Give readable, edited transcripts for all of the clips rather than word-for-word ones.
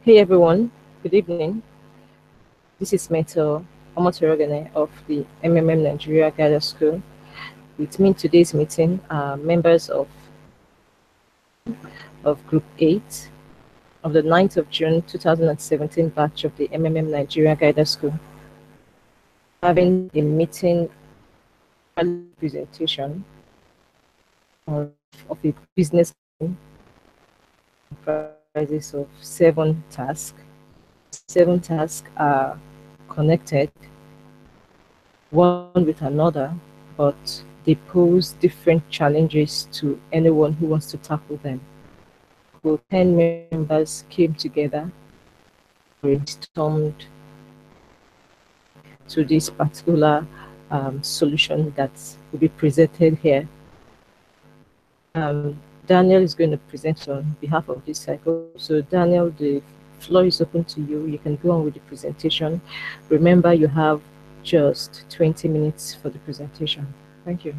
Hey everyone, good evening. This is Meto Omotorogene of the MMM Nigeria Guidance School. With me in today's meeting are members of Group 8 of the 9th of June 2017 batch of the MMM Nigeria Guidance School. Having a meeting presentation of a business comprises of 7 tasks. 7 tasks are connected one with another, but they pose different challenges to anyone who wants to tackle them. So 10 members came together, brainstormed to this particular solution that will be presented here. Daniel is going to present on behalf of this cycle. So Daniel, the floor is open to you. You can go on with the presentation. Remember, you have just 20 minutes for the presentation. Thank you.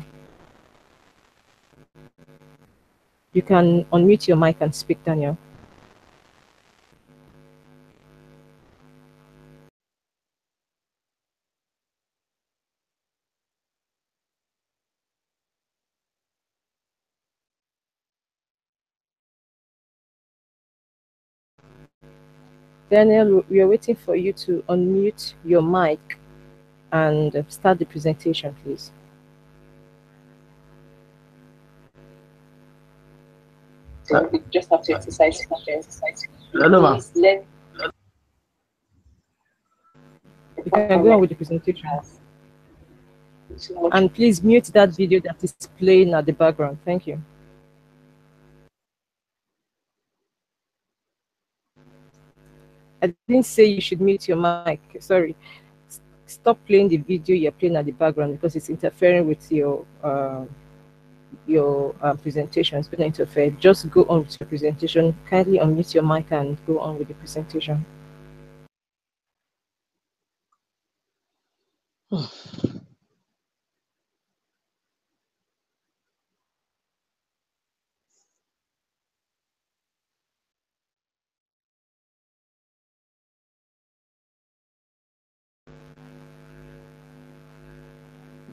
You can unmute your mic and speak, Daniel. Daniel, we are waiting for you to unmute your mic and start the presentation, please. So we just have to exercise. Hello, you can go on with the presentation. And please mute that video that is playing at the background. Thank you. I didn't say you should mute your mic. Sorry. Stop playing the video you're playing at the background because it's interfering with your presentation. It's going to interfere. Just go on with your presentation. Kindly unmute your mic and go on with the presentation.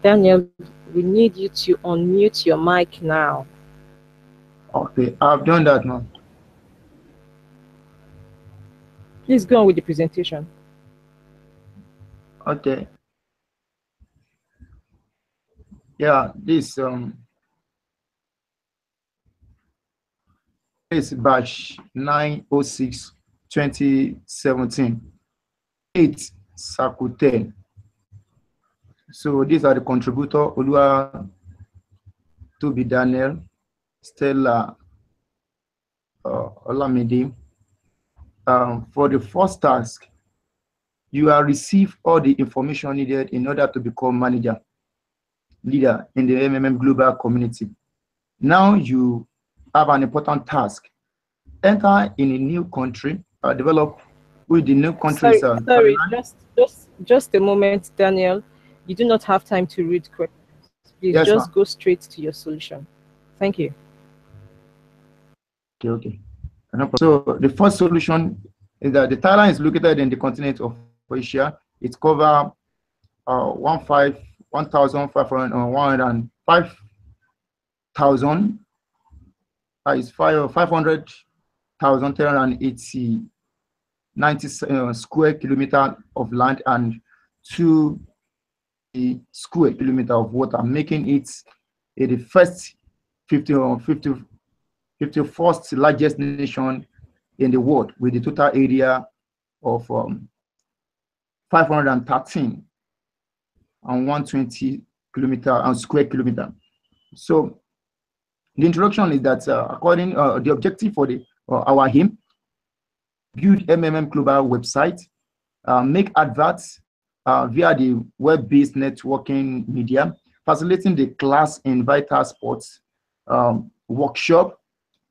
Daniel, we need you to unmute your mic now. Okay, I've done that now. Please go on with the presentation. Okay. Yeah, this is batch 906 2017. 8 Sakute. So these are the contributor Olua Toby Daniel, Stella Olamide. For the first task, you will receive all the information needed in order to become manager, leader in the MMM global community. Now you have an important task. Enter in a new country, develop with the new countries. Sorry, just a moment, Daniel. You do not have time to read questions. Please just go straight to your solution. Thank you. Okay. So the first solution is that the Thailand is located in the continent of Asia. It covers 105,380 square kilometer of land and 2 square kilometer of water, making it the first 51st largest nation in the world with a total area of 513 and 120 square kilometer. So the introduction is that according the objective for our aim, build MMM global website, make adverts via the web-based networking media, facilitating the class in vital sports workshop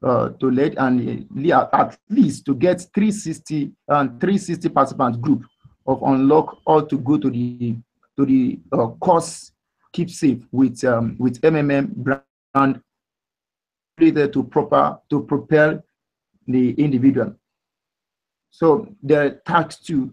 to lead and at least to get 360 participants group of unlock or to go to the course keep safe with MMM brand to propel the individual. So the tax 2.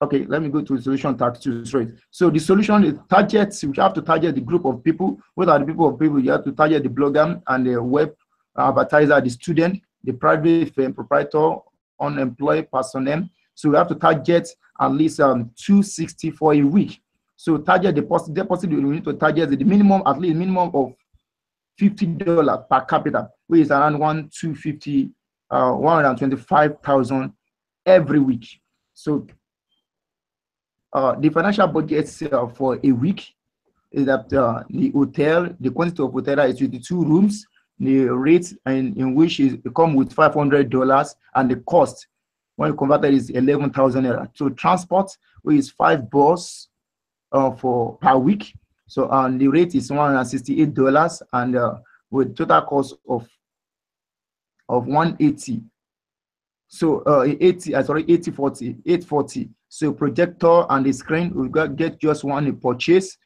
Okay, let me go to solution tax 2 straight. So the solution is targets. You have to target the group of people. What are the people of people? You have to target the blogger and the web advertiser, the student, the private firm proprietor, unemployed person. So we have to target at least 260 for a week. So target deposit we need to target the minimum, at least minimum of $50 per capita, which is around 125,000 every week. So the financial budget for a week is that the hotel, the quantity of hotel is 22 rooms, the rate in which is come with $500, and the cost when you convert it is 11,000 naira. So transport, which is 5 bus for per week. So the rate is $168, and with total cost of 180. So 840. So projector and the screen we get just one purchase.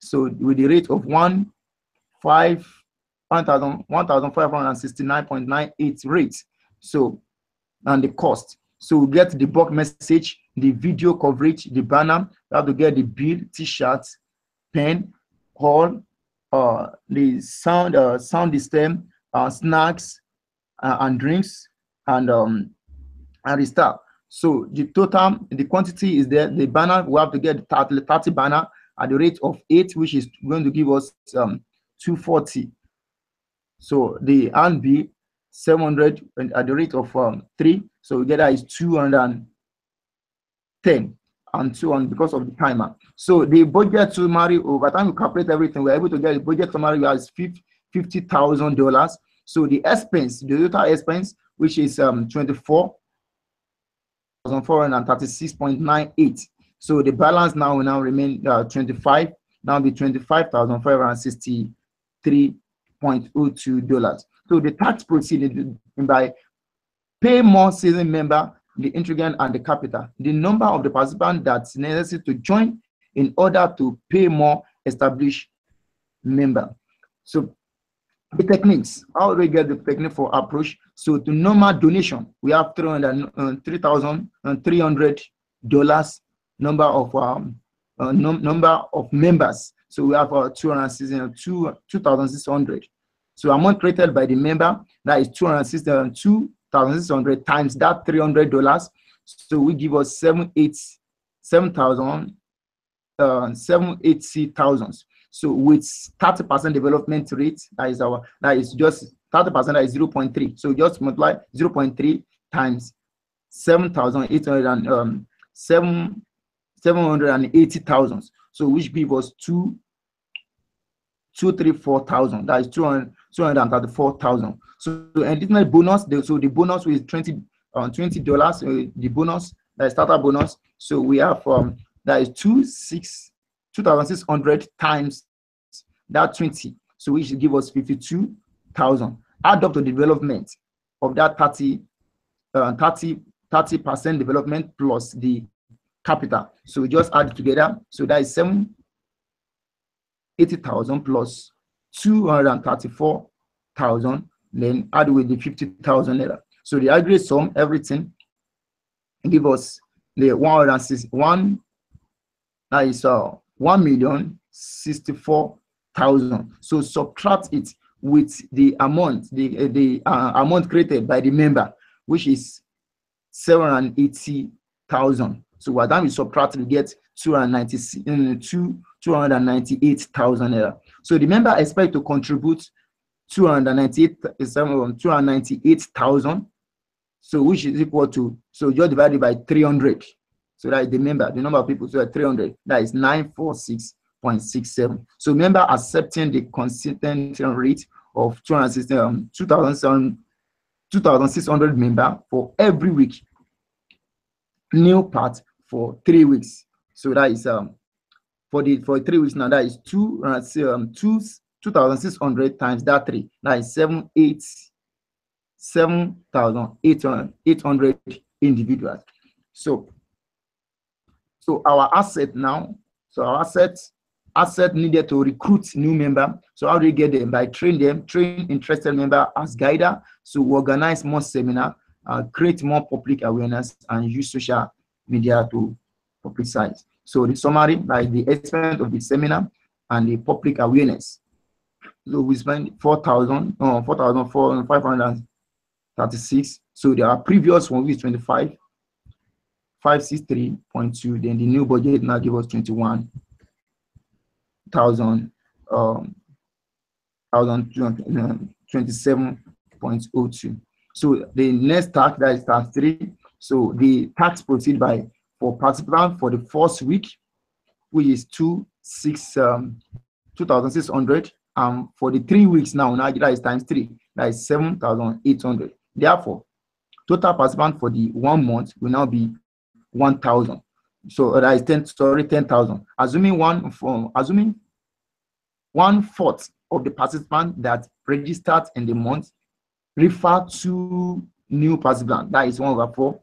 So with the rate of 1,569.98 rate. So and the cost. So we get the bulk message, the video coverage, the banner. We have to get the bill, t-shirts, pen, hall, the sound system, snacks, and drinks, and the stuff. So the total, the quantity is there. The banner, we have to get 30 banner at the rate of 8, which is going to give us 240. So the R&B 700 at the rate of 3. So together is 210 and so on because of the timer. So the budget summary, over time we calculate everything, we're able to get the budget summary as $50,000. So the expense, the total expense, which is 24,436.98. So the balance now will remain 25, now be $25,563.02. So the tax proceeded by pay more season member, the integrant, and the capital. The number of the participants that's necessary to join in order to pay more established member. So the techniques, how do we get the technique for approach? So to normal donation, we have $3,300 number of members. So we have 2,600. So amount created by the member, that is 2,600 times that $300. So we give us 780,000. So with 30% development rate, that is just 30%, that is 0.3. So just multiply 0.3 times 780,000. So which give us 234,000. That is 234,000. So additional bonus. So the bonus is $20. The bonus, that is starter bonus. So we have that is 2,600 times that 20. So which should give us 52,000. Add up to the development of that 30% development plus the capital. So we just add it together. So that is 780,000 plus 234,000. Then add with the 50,000 naira. So the aggregate sum, everything, give us the 161. That is 1,064,000. So subtract it with the amount, the amount created by the member, which is 780,000. So by the time we subtract, we get 298,000 naira. So the member expect to contribute 298,000. So which is equal to, so just divided by 300. So that is the number of people. So 300, that is 946.67. So member accepting the consistent rate of 2,600 member for every week. New part for 3 weeks. So that is for 3 weeks now, that is 2,600 times that 3. That is 7,800 individuals. So our asset now, so our asset needed to recruit new member. So how do we get them? By train interested member as guider. So we organize more seminar. create more public awareness, and use social media to publicize. So the summary, by the expense of the seminar and the public awareness, so we spent 4,536. So there are previous one which is 25,563.2. Then the new budget now give us 21,000 27.02. So the next tax, that is tax 3. So the tax proceed by for participant for the first week, which is 2,600. For the 3 weeks now that is times 3, that is 7,800. Therefore, total participant for the 1 month will now be 1,000. So that is 10,000. Assuming 1/4 of the participants that registered in the month refer to new participants. That is 1/4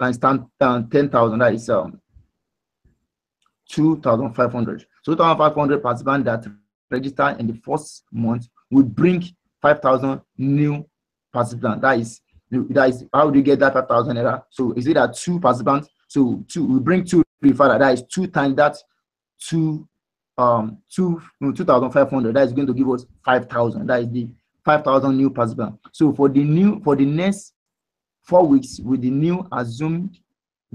times 10,000. That is 2,500. So 2,500 participants that registered in the first month will bring 5,000 new participants. That is how do you get that 5,000 error? So is it that 2 participants? So we bring 2 further. That is 2 times that 2,500. That is going to give us 5,000. That is the 5,000 new participants. So for the next 4 weeks with the new assumed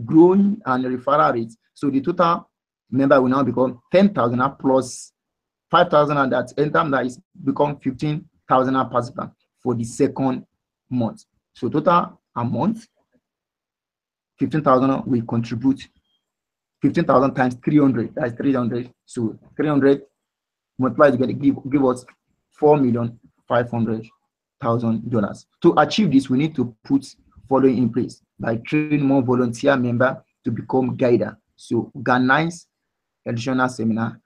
growing and referral rates, so the total member will now become 10,000 plus 5,000, and that time that is become 15,000 participants for the second month. So total amount 15,000 will contribute 15,000 times 300. That is 300. So 300 multiplied together give us $4,500,000. To achieve this, we need to put following in place by training more volunteer members to become guider. So organize additional seminar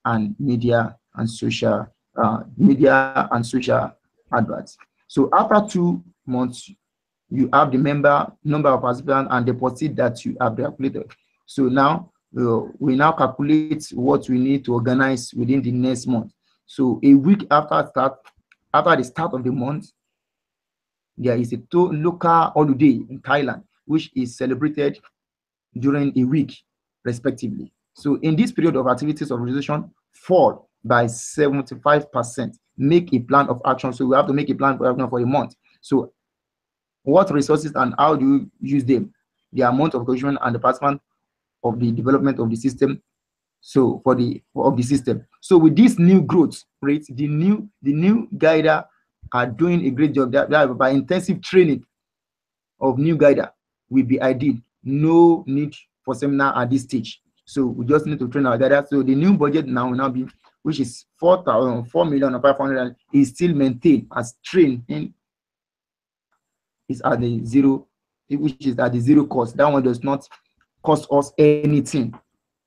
and media and social adverts. So after 2 months, you have the number of participants and deposit that you have calculated. So now we now calculate what we need to organize within the next month. So a week after the start of the month, there is a local holiday in Thailand, which is celebrated during a week, respectively. So in this period of activities of registration fall by 75%. Make a plan of action. So we have to make a plan for a month. So what resources and how do you use them? The amount of engagement and the participant of the development of the system. So of the system. So with this new growth rate, the new guider are doing a great job. That by intensive training of new guider will be ideal. No need for seminar at this stage. So we just need to train our guider. So the new budget now will be, which is 4,500,000, is still maintained as training is at the zero, which is at the zero cost. That one does not cost us anything.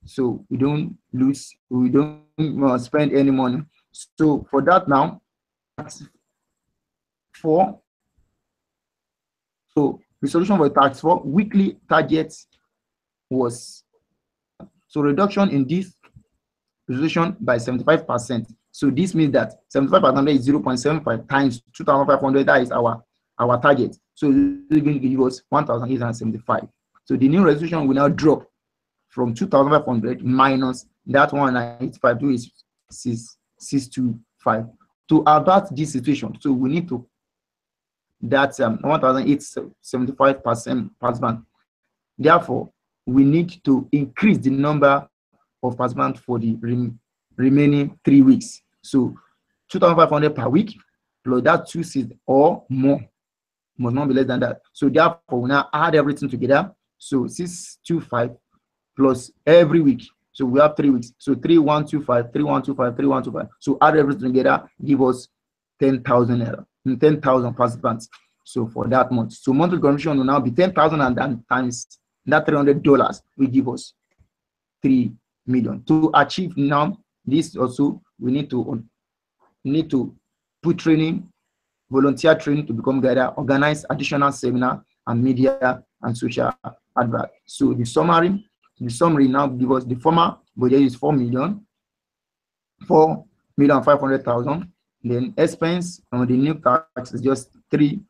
So we don't lose, we don't spend any money. So for that now, tax 4. So the solution for tax 4 weekly targets was, so reduction in this resolution by 75%. So this means that 75% is 0.75 times 2,500. That is our target. So it's going to give us 1,875. So the new resolution will now drop from 2,500 minus that 1,985 to 625 to avert this situation. So we need to that 1,875 participants. Therefore, we need to increase the number of participants for the remaining 3 weeks. So 2,500 per week plus that 2 seats or more, must not be less than that. So therefore, we now add everything together. So 625 plus every week. So we have 3 weeks. So 3,125, 3,125, 3,125. So add everything together, give us 10,000 participants. So for that month, so monthly contribution will now be 10,000, and then times that $300 will give us 3 million. To achieve now this also, we need to put training, volunteer training to become guider, organize additional seminar and media and social advert. So the summary now gives us the former budget is 4,500,000. Then expense on the new tax is just 3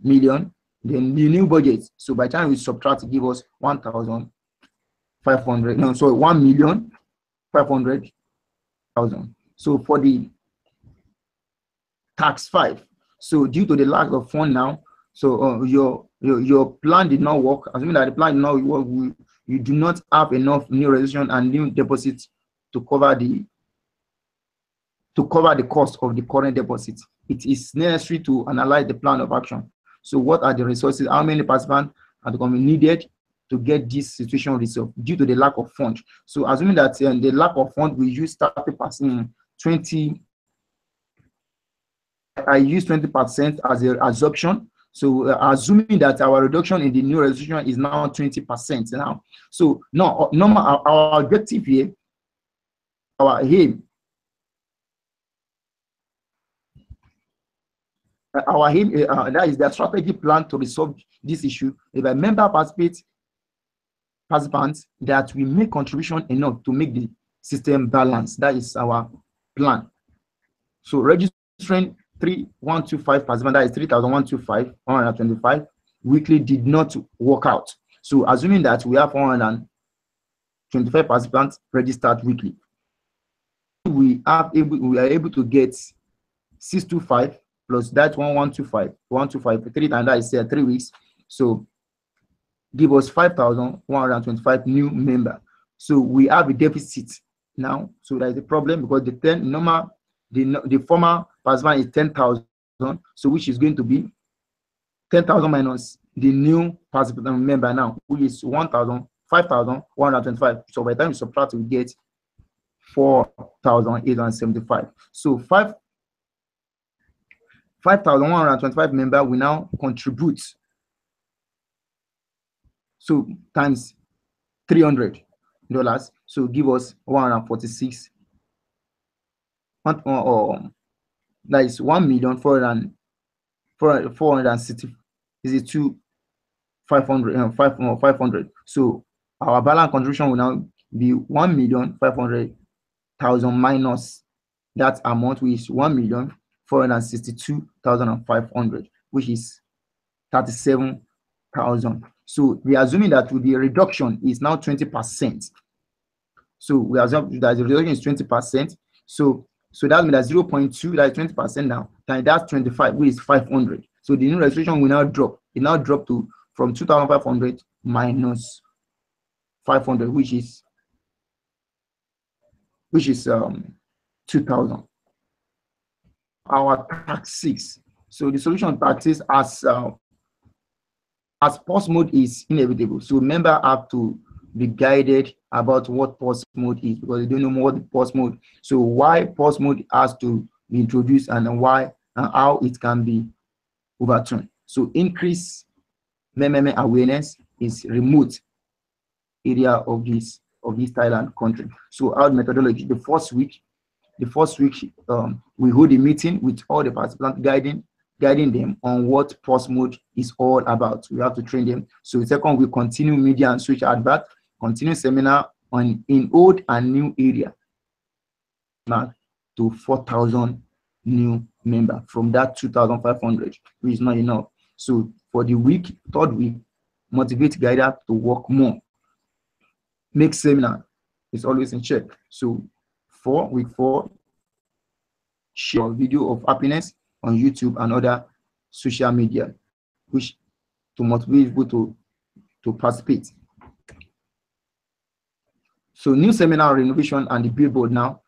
million, then the new budget. So by the time we subtract, it give us 1,500. No, sorry, 1,500,000. So for the tax 5, so due to the lack of fund now, so your plan did not work. Assuming that the plan did not work, you do not have enough new resolution and new deposits to cover the cost of the current deposit. It is necessary to analyze the plan of action. So what are the resources? How many participants are going to be needed to get this situation resolved due to the lack of funds? So assuming that the lack of funds, we use 30%, 20. I use 20% as an assumption. So assuming that our reduction in the new resolution is now 20% now. So now, our objective here, our aim that is the strategy plan to resolve this issue. If a member participants that we make contribution enough to make the system balance. That is our plan. So registering 3,125 participants, that is 3,125 weekly, did not work out. So assuming that we have 125 participants registered weekly, we are able to get 625 plus that 125 3 times, that is 3 weeks. So give us 5,125 new members. So we have a deficit now. So that is a problem because the former participant is 10,000. So which is going to be 10,000 minus the new participant member now, which is 5,125. So by the time you subtract, we get 4,875. So 5,125 members will now contribute. So times $300, so give us 146. That is 1,460. Is it 500? So our balance contribution will now be 1,500,000 minus that amount, which is 1,462,500, which is 37,000. So we are assuming that the reduction is now 20%. So we assume that the reduction is 20%. So that means that 0.2, that is 20% now, and that's 25, which is 500. So the new registration will now drop. It now dropped to from 2,500 minus 500, which is 2,000. Our tax 6. So the solution of tax 6 as pause mode is inevitable. So members have to be guided about what pause mode is because they don't know what the pause mode. So why pause mode has to be introduced and why and how it can be overturned. So increase member awareness is remote area of this Thailand country. So our methodology, the first week we hold a meeting with all the participants, guiding them on what pause mode is all about. We have to train them. So second, we continue media and switch advert, continue seminar in old and new area, now to 4,000 new members from that 2,500, which is not enough. So for the third week, motivate guider to work more. Make seminar is always in check. So week 4, share video of happiness on YouTube and other social media, which to motivate people to participate. So new seminar renovation and the billboard now.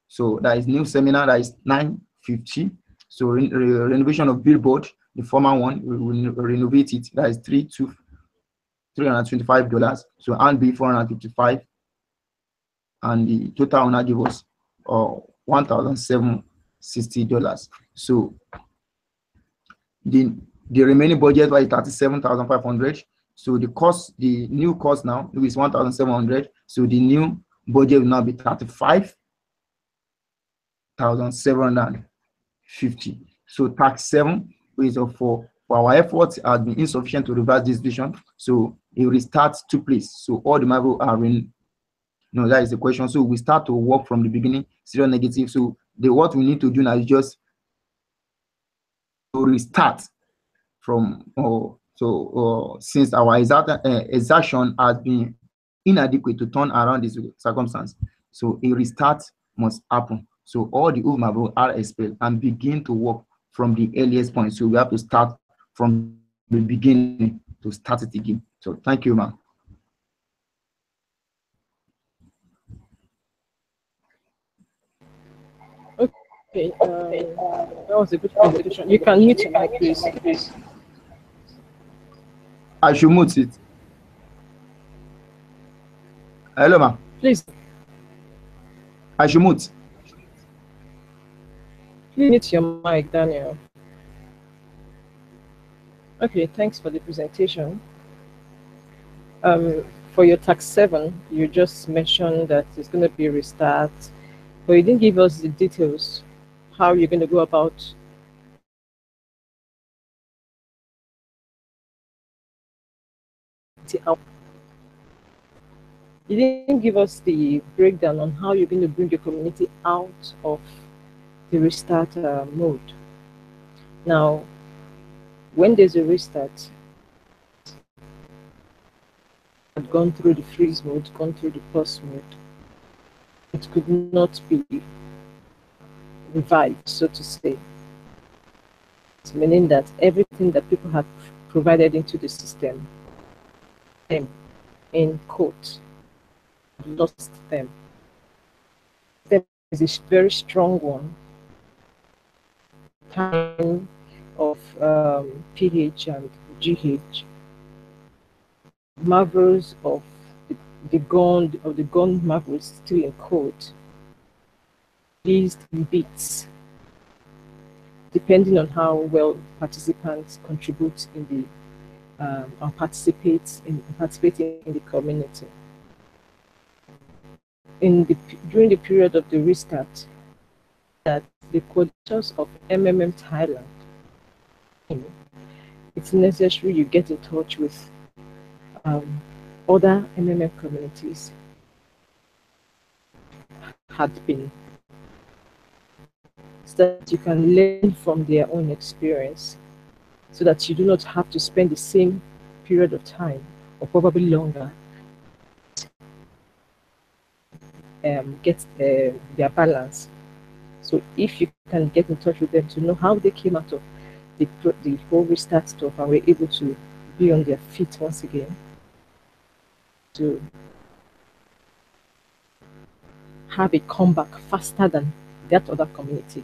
So that is new seminar, that is 950. So renovation of billboard, the former one, we will renovate it. That is $325. So and be 455, and the total will now give us $1,760. So the remaining budget was 37,500. So the new cost now is 1,700. So the new budget will now be 35,750. So tax 7 is for our efforts has been insufficient to reverse this decision. So a restart took place. So all the marble are in. No, that is the question. So we start to work from the beginning, zero negative. So what we need to do now is just to restart from since our exertion has been inadequate to turn around this circumstance. So a restart must happen. So all the Uvmabro are expelled and begin to work from the earliest point. So we have to start from the beginning to start it again. So thank you, ma'am. Okay, that was a good presentation. You can mute your mic, please. I should mute it. Hello, ma'am. Please. I should mute. Please mute your mic, Daniel. Okay, thanks for the presentation. For your tax 7, you just mentioned that it's going to be a restart, but you didn't give us the details how you're going to go about out. You didn't give us the breakdown on how you're going to bring your community out of the restart mode. Now, when there's a restart, had gone through the freeze mode, gone through the pause mode, it could not be revived, so to say. It's meaning that everything that people have provided into the system, in quote, lost them. There is a very strong one, time of PH and GH, marvels of the gun marvels still in quote, released in bits, depending on how well participants contribute in the or participating in the community. During the period of the restart, that the coordinators of MMM Thailand, it's necessary you get in touch with other MMM communities had been, so that you can learn from their own experience, so that you do not have to spend the same period of time or probably longer get their balance. So if you can get in touch with them to know how they came out of the whole restart stuff and were able to be on their feet once again, to have a comeback faster than that other community,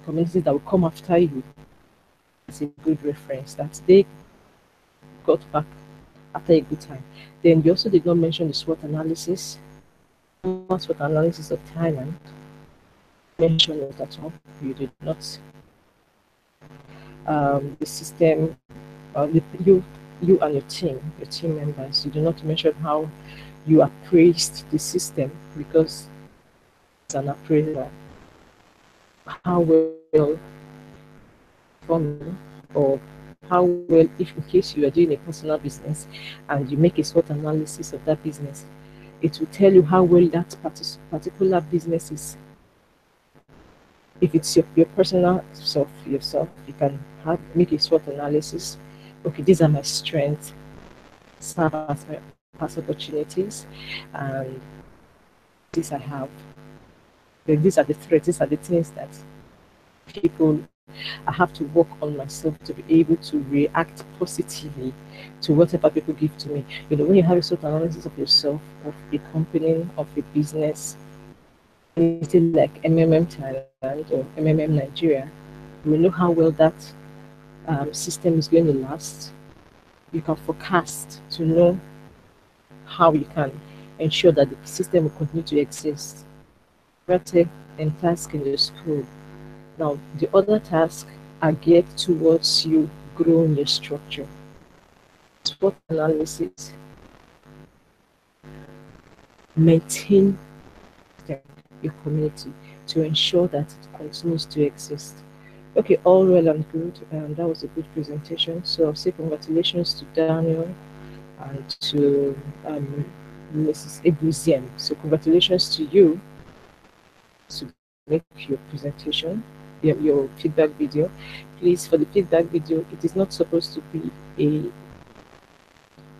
communities that will come after you. It's a good reference that they got back after a good time. Then you also did not mention the SWOT analysis. SWOT analysis of Thailand. Mention it at all. You did not. The system, you and your team members, you do not mention how you appraised the system, because it's an appraiser. How well or how well, if in case you are doing a personal business and you make a SWOT analysis of that business, it will tell you how well that particular business is. If it's your personal self, yourself, you can make a SWOT analysis. Okay, these are my strengths, serve as my past opportunities, and this I have. Then these are the threats, these are the things that I have to work on myself to be able to react positively to whatever people give to me. You know, when you have a SWOT analysis of yourself, of a company, of a business, anything like MMM Thailand or MMM Nigeria, you will know how well that system is going to last. You can forecast to know how you can ensure that the system will continue to exist. Take and task in the school. Now, the other tasks are geared towards you growing your structure. SWOT analysis, maintain your community to ensure that it continues to exist. Okay, all well and good. That was a good presentation. So I'll say congratulations to Daniel and to Mrs. Ebuzian. So congratulations to you to make your presentation. your feedback video. Please, for the feedback video, it is not supposed to be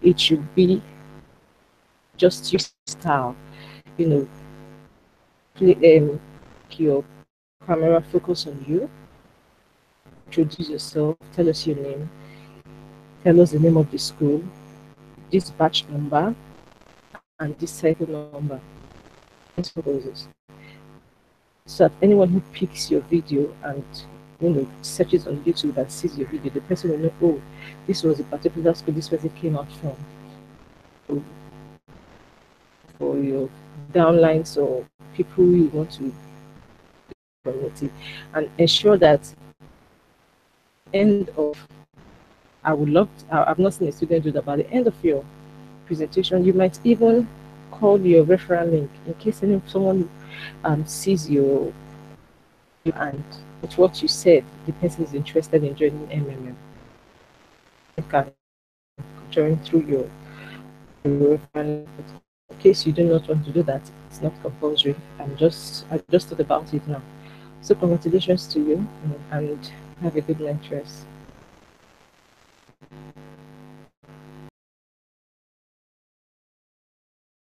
it should be just your style, you know, your camera focus on you, introduce yourself, tell us your name, tell us the name of the school, this batch number, and this cycle number. So that anyone who picks your video and searches on YouTube and sees your video, the person will know, oh, this was a particular school this person came out from. For your downlines or people you want to promote it, and ensure that end of I've not seen a student do that, by the end of your presentation, you might even call your referral link in case someone sees your and with what you said, the person is interested in joining MMM. You can join through your referral link. In case you do not want to do that, it's not compulsory. I just thought about it now. So congratulations to you, and have a good night rest.